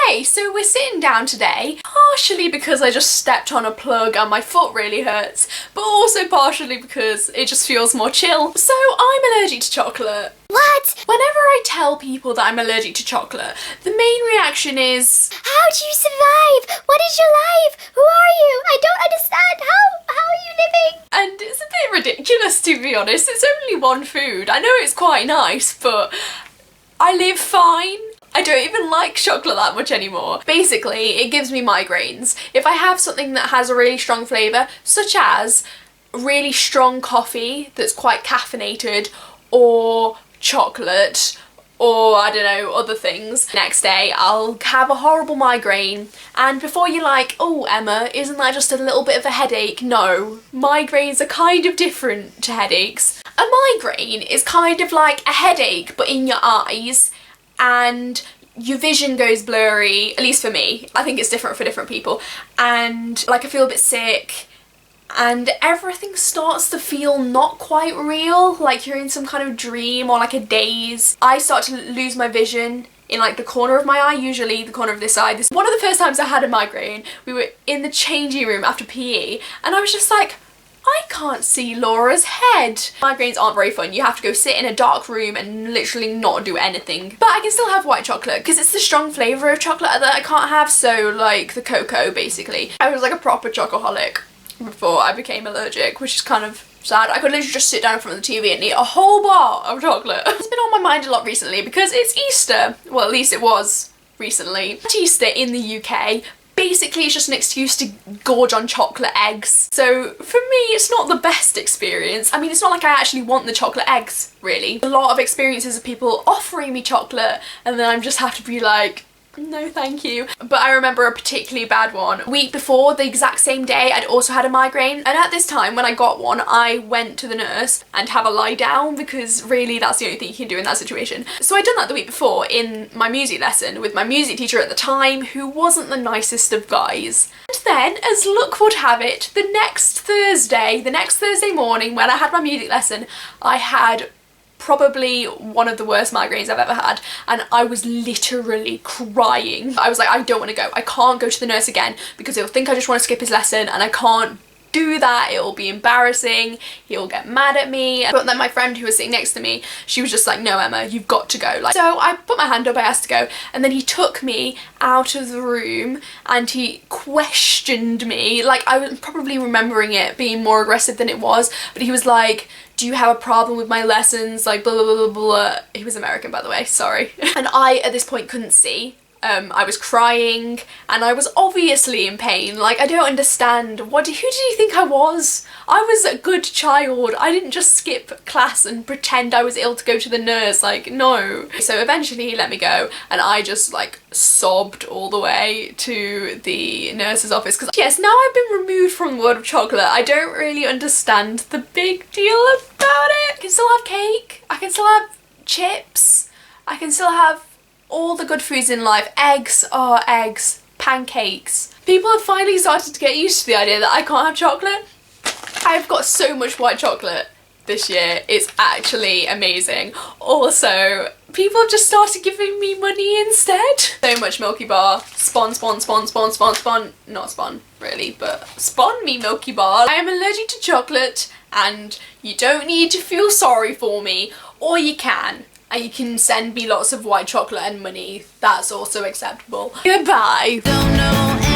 Okay, so we're sitting down today, partially because I just stepped on a plug and my foot really hurts, but also partially because it just feels more chill. So I'm allergic to chocolate. What? Whenever I tell people that I'm allergic to chocolate, the main reaction is, how do you survive? What is your life? Who are you? I don't understand. How are you living? and it's a bit ridiculous to be honest. It's only one food. I know it's quite nice, but I live fine. I don't even like chocolate that much anymore. Basically, it gives me migraines. If I have something that has a really strong flavour, such as really strong coffee that's quite caffeinated, or chocolate, or I don't know, other things, next day I'll have a horrible migraine. And before you're like, oh Emma, isn't that just a little bit of a headache? No, migraines are kind of different to headaches. A migraine is kind of like a headache but in your eyes, and your vision goes blurry, at least for me. I think it's different for different people. And like I feel a bit sick and everything starts to feel not quite real, like you're in some kind of dream or like a daze. I start to lose my vision in like the corner of my eye, usually the corner of this eye. This one of the first times I had a migraine, we were in the changing room after PE and I was just like, I can't see Laura's head. Migraines aren't very fun. You have to go sit in a dark room and literally not do anything. But I can still have white chocolate because it's the strong flavour of chocolate that I can't have, so like the cocoa basically. I was like a proper chocoholic before I became allergic, which is kind of sad. I could literally just sit down in front of the TV and eat a whole bar of chocolate. It's been on my mind a lot recently because it's Easter. Well, at least it was recently. It's Easter in the UK. Basically, it's just an excuse to gorge on chocolate eggs. So for me, it's not the best experience. I mean, it's not like I actually want the chocolate eggs, really. A lot of experiences of people offering me chocolate and then I just have to be like, no thank you. But I remember a particularly bad one. A week before, the exact same day, I'd also had a migraine, and at this time when I got one I went to the nurse and have a lie down because really that's the only thing you can do in that situation. So I'd done that the week before in my music lesson with my music teacher at the time, who wasn't the nicest of guys. And then, as luck would have it, the next Thursday morning when I had my music lesson, I had probably one of the worst migraines I've ever had, and I was literally crying. I was like, I don't want to go. I can't go to the nurse again because he'll think I just want to skip his lesson and I can't do that. It'll be embarrassing. He'll get mad at me. But then my friend who was sitting next to me, she was just like, no Emma, you've got to go. Like, so I put my hand up, I asked to go, and then he took me out of the room and he questioned me. Like, I was probably remembering it being more aggressive than it was, but he was like, do you have a problem with my lessons? Like, blah, blah, blah, blah. He was American, by the way, sorry. And I, at this point, couldn't see. I was crying and I was obviously in pain. Like, I don't understand. Who did you think I was? I was a good child. I didn't just skip class and pretend I was ill to go to the nurse. Like, no. So eventually he let me go and I just like sobbed all the way to the nurse's office because yes, now I've been removed from the world of chocolate, I don't really understand the big deal about it. I can still have cake, I can still have chips, I can still have all the good foods in life. Eggs, oh eggs, pancakes. People have finally started to get used to the idea that I can't have chocolate. I've got so much white chocolate this year, it's actually amazing. Also, people have just started giving me money instead. So much Milky Bar. Spawn. Not spawn, really, but spawn me Milky Bar. I am allergic to chocolate and you don't need to feel sorry for me, or you can. And you can send me lots of white chocolate and money. That's also acceptable. Goodbye. Don't know